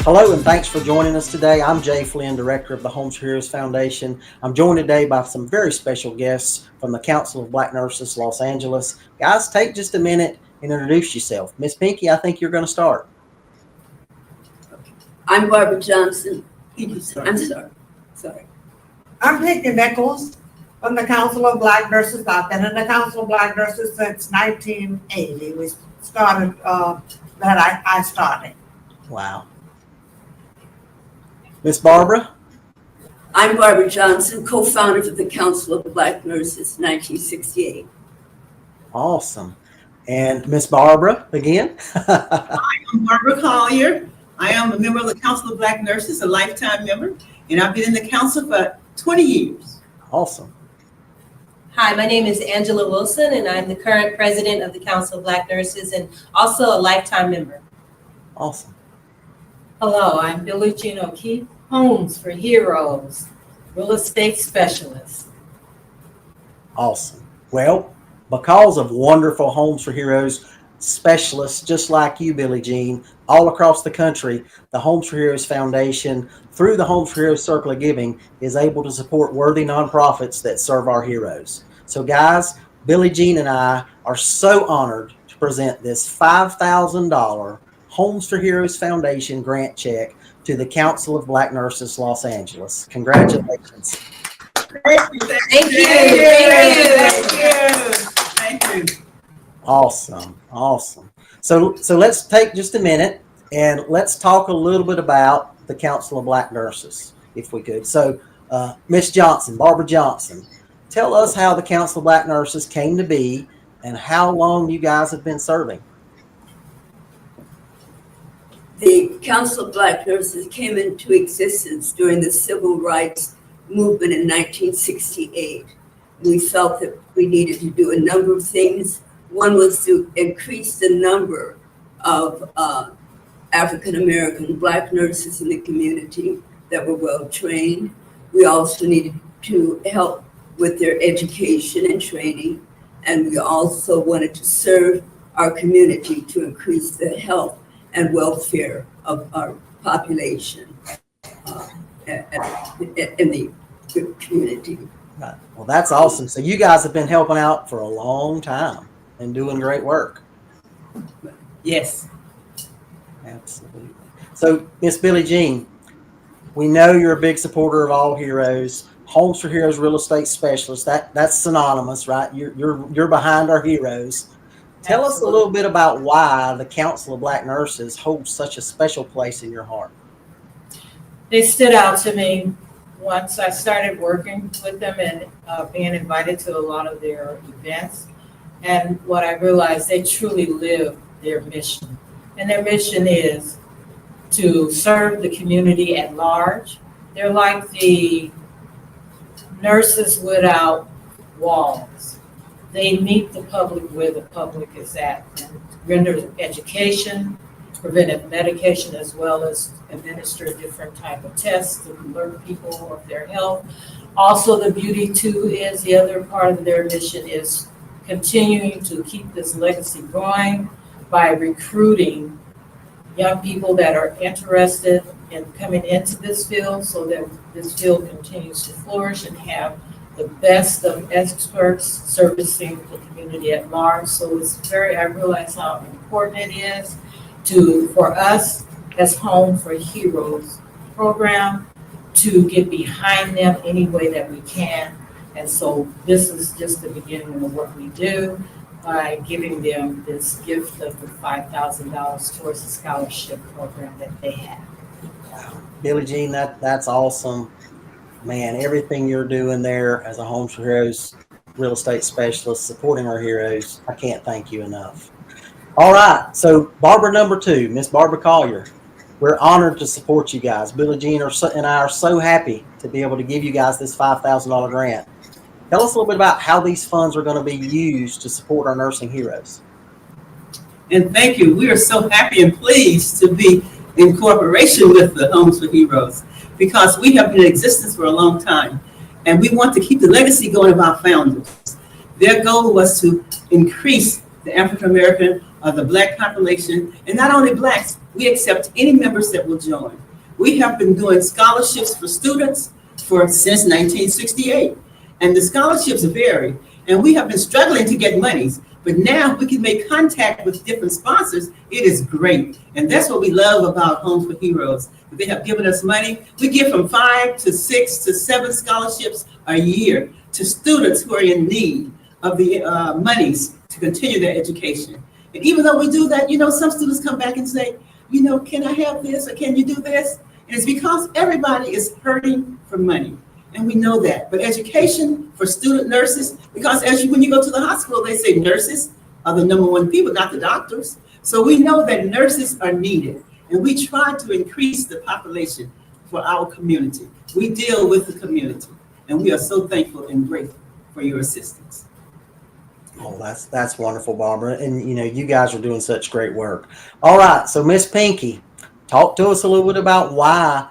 Hello and thanks for joining us today. I'm Jay Flynn, Director of the Homes for Heroes Foundation. I'm joined today by some very special guests from the Council of Black Nurses, Los Angeles. Guys, take just a minute and introduce yourself. Miss Pinky, I think you're going to start. I'm Barbara Johnson. I'm sorry. I'm Pinky Nichols from the Council of Black Nurses. I've been in the Council of Black Nurses since 1980. We started, I started. Wow. Miss Barbara? I'm Barbara Johnson, co-founder of the Council of Black Nurses, 1968. Awesome. And Miss Barbara again? I'm Barbara Collier. I am a member of the Council of Black Nurses, a lifetime member, and I've been in the council for 20 years. Awesome. Hi, my name is Angela Wilson, and I'm the current president of the Council of Black Nurses and also a lifetime member. Awesome. Hello, I'm Billie Jean O'Keefe, Homes for Heroes, real estate specialist. Awesome. Well, because of wonderful Homes for Heroes specialists just like you, Billie Jean, all across the country, the Homes for Heroes Foundation, through the Homes for Heroes Circle of Giving, is able to support worthy nonprofits that serve our heroes. So guys, Billie Jean and I are so honored to present this $5,000 Homes for Heroes Foundation grant check to the Council of Black Nurses, Los Angeles. Congratulations. Thank you. Thank you. Awesome. Awesome. So let's take just a minute and let's talk a little bit about the Council of Black Nurses, if we could. So Miss Johnson, Barbara Johnson, tell us how the Council of Black Nurses came to be and how long you guys have been serving. The Council of Black Nurses came into existence during the Civil Rights Movement in 1968. We felt that we needed to do a number of things. One was to increase the number of African-American Black nurses in the community that were well trained. We also needed to help with their education and training. And we also wanted to serve our community to increase the health and welfare of our population in the community. Right. Well, that's awesome. So you guys have been helping out for a long time and doing great work. Yes. Absolutely. So, Miss Billie Jean, we know you're a big supporter of all heroes. Homes for Heroes real estate specialist. That's synonymous, right? You're behind our heroes. Tell us a little bit about why the Council of Black Nurses holds such a special place in your heart. They stood out to me once I started working with them and being invited to a lot of their events. And what I realized, they truly live their mission. And their mission is to serve the community at large. They're like the nurses without walls. They meet the public where the public is at and render education, preventive medication, as well as administer different type of tests to alert people of their health. Also, the beauty too is the other part of their mission is continuing to keep this legacy going by recruiting young people that are interested in coming into this field so that this field continues to flourish and have the best of experts servicing the community at large. So I realize how important it is for us as Home for Heroes program to get behind them any way that we can. And so this is just the beginning of what we do by giving them this gift of the $5,000 towards the scholarship program that they have. Wow. Billie Jean, that's awesome. Man, everything you're doing there as a Homes for Heroes real estate specialist, supporting our heroes, I can't thank you enough. All right, so Barbara number 2, Miss Barbara Collier, we're honored to support you guys. Billie Jean and I are so happy to be able to give you guys this $5,000 grant. Tell us a little bit about how these funds are going to be used to support our nursing heroes. And thank you. We are so happy and pleased to be in cooperation with the Homes for Heroes because we have been in existence for a long time and we want to keep the legacy going of our founders. Their goal was to increase the African American, or the Black population, and not only Blacks, we accept any members that will join. We have been doing scholarships for students since 1968, and the scholarships vary, and we have been struggling to get monies, but now we can make contact with different sponsors. It is great, and that's what we love about Homes for Heroes. They have given us money. We give from 5 to 6 to 7 scholarships a year to students who are in need of the monies to continue their education. And even though we do that, some students come back and say, can I have this, or can you do this? And it's because everybody is hurting for money, and we know that. But education for student nurses, because when you go to the hospital, they say nurses are the number one people, not the doctors. So we know that nurses are needed, and we try to increase the population for our community. We deal with the community, and we are so thankful and grateful for your assistance. Oh, that's wonderful, Barbara. And you guys are doing such great work. All right, so Miss Pinky, talk to us a little bit about why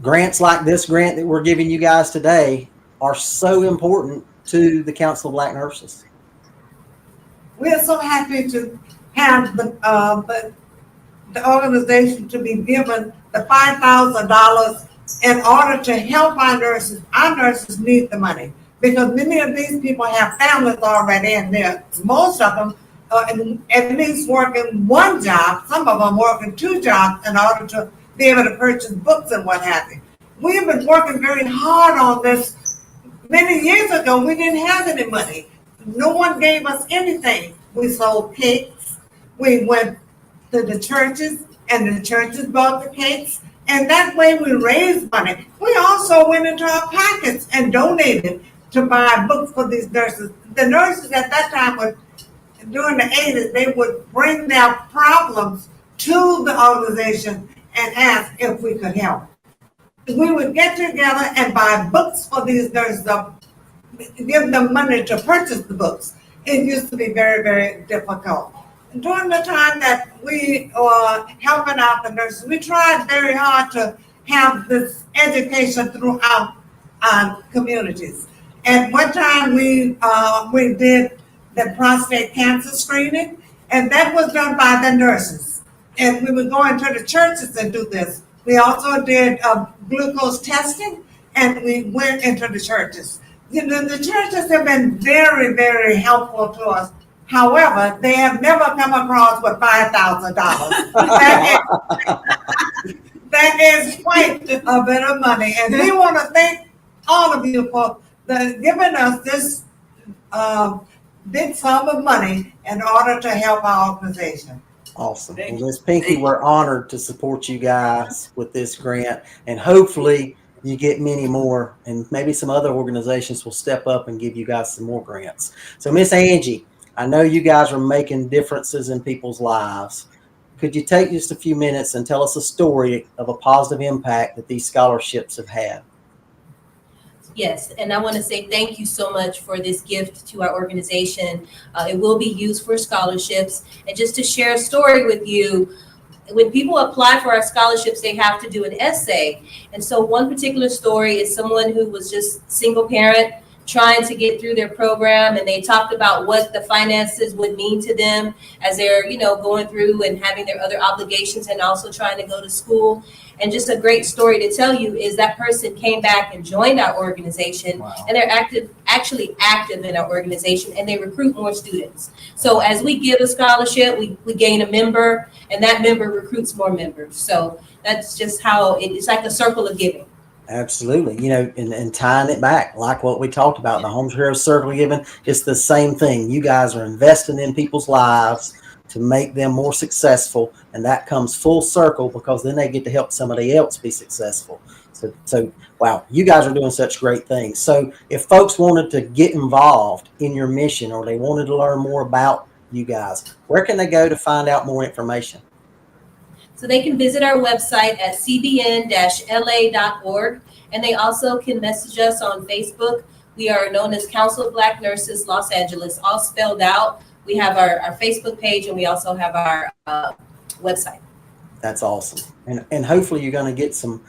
grants like this grant that we're giving you guys today are so important to the Council of Black Nurses. We are so happy to have the organization to be given the $5,000 in order to help our nurses. Our nurses need the money because many of these people have families already, and most of them at least working one job. Some of them working 2 jobs in order to be able to purchase books and what have you. We have been working very hard on this. Many years ago, we didn't have any money. No one gave us anything. We sold cakes. We went to the churches, and the churches bought the cakes. And that way we raised money. We also went into our pockets and donated to buy books for these nurses. The nurses at that time during the 80s, they would bring their problems to the organization and ask if we could help. We would get together and buy books for these nurses, give them money to purchase the books. It used to be very, very difficult. During the time that we were helping out the nurses, we tried very hard to have this education throughout our communities. At one time, we did the prostate cancer screening, and that was done by the nurses. And we would go into the churches and do this. We also did glucose testing, and we went into the churches. The churches have been very, very helpful to us. However, they have never come across with $5,000. That is quite a bit of money. And we want to thank all of you for giving us this big sum of money in order to help our organization. Awesome. Well, Ms. Pinky, we're honored to support you guys with this grant, and hopefully you get many more, and maybe some other organizations will step up and give you guys some more grants. So Miss Angie, I know you guys are making differences in people's lives. Could you take just a few minutes and tell us a story of a positive impact that these scholarships have had? Yes, and I want to say thank you so much for this gift to our organization. It will be used for scholarships. And just to share a story with you, when people apply for our scholarships, they have to do an essay. And so one particular story is someone who was just single parent trying to get through their program, and they talked about what the finances would mean to them as they're, going through and having their other obligations and also trying to go to school. And just a great story to tell you is that person came back and joined our organization. Wow. And they're actually active in our organization, and they recruit more students. So as we give a scholarship, we gain a member, and that member recruits more members. So that's just how it's like a circle of giving. Absolutely. And tying it back, like what we talked about, the Homes for Heroes Circle of Giving, it's the same thing. You guys are investing in people's lives to make them more successful, and that comes full circle because then they get to help somebody else be successful. So wow, you guys are doing such great things. So if folks wanted to get involved in your mission, or they wanted to learn more about you guys, where can they go to find out more information? So they can visit our website at cbn-la.org, and they also can message us on Facebook. We are known as Council of Black Nurses Los Angeles, all spelled out. We have our Facebook page, and we also have our website. That's awesome. And hopefully you're going to get some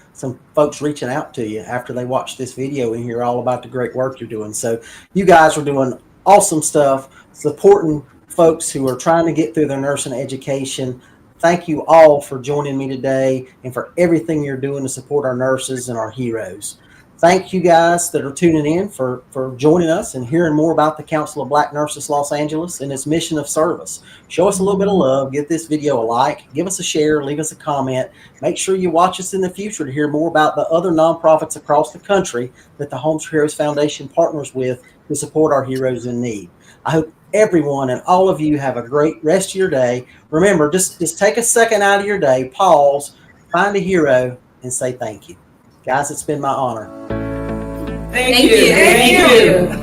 folks reaching out to you after they watch this video and hear all about the great work you're doing. So you guys are doing awesome stuff, supporting folks who are trying to get through their nursing education. Thank you all for joining me today and for everything you're doing to support our nurses and our heroes. Thank you guys that are tuning in for joining us and hearing more about the Council of Black Nurses Los Angeles and its mission of service. Show us a little bit of love, give this video a like, give us a share, leave us a comment. Make sure you watch us in the future to hear more about the other nonprofits across the country that the Homes for Heroes Foundation partners with to support our heroes in need. I hope everyone and all of you have a great rest of your day. Remember, just take a second out of your day, pause, find a hero, and say thank you. Guys, it's been my honor. Thank you.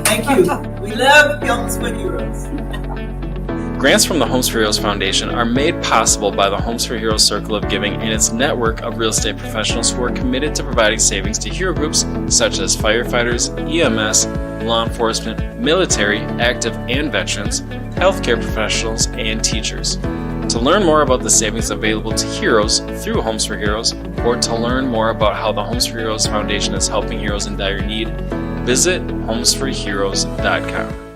Thank you. We love Homes for Heroes. Grants from the Homes for Heroes Foundation are made possible by the Homes for Heroes Circle of Giving and its network of real estate professionals who are committed to providing savings to hero groups such as firefighters, EMS, law enforcement, military, active and veterans, healthcare professionals, and teachers. To learn more about the savings available to heroes through Homes for Heroes, or to learn more about how the Homes for Heroes Foundation is helping heroes in dire need, visit homesforheroes.com.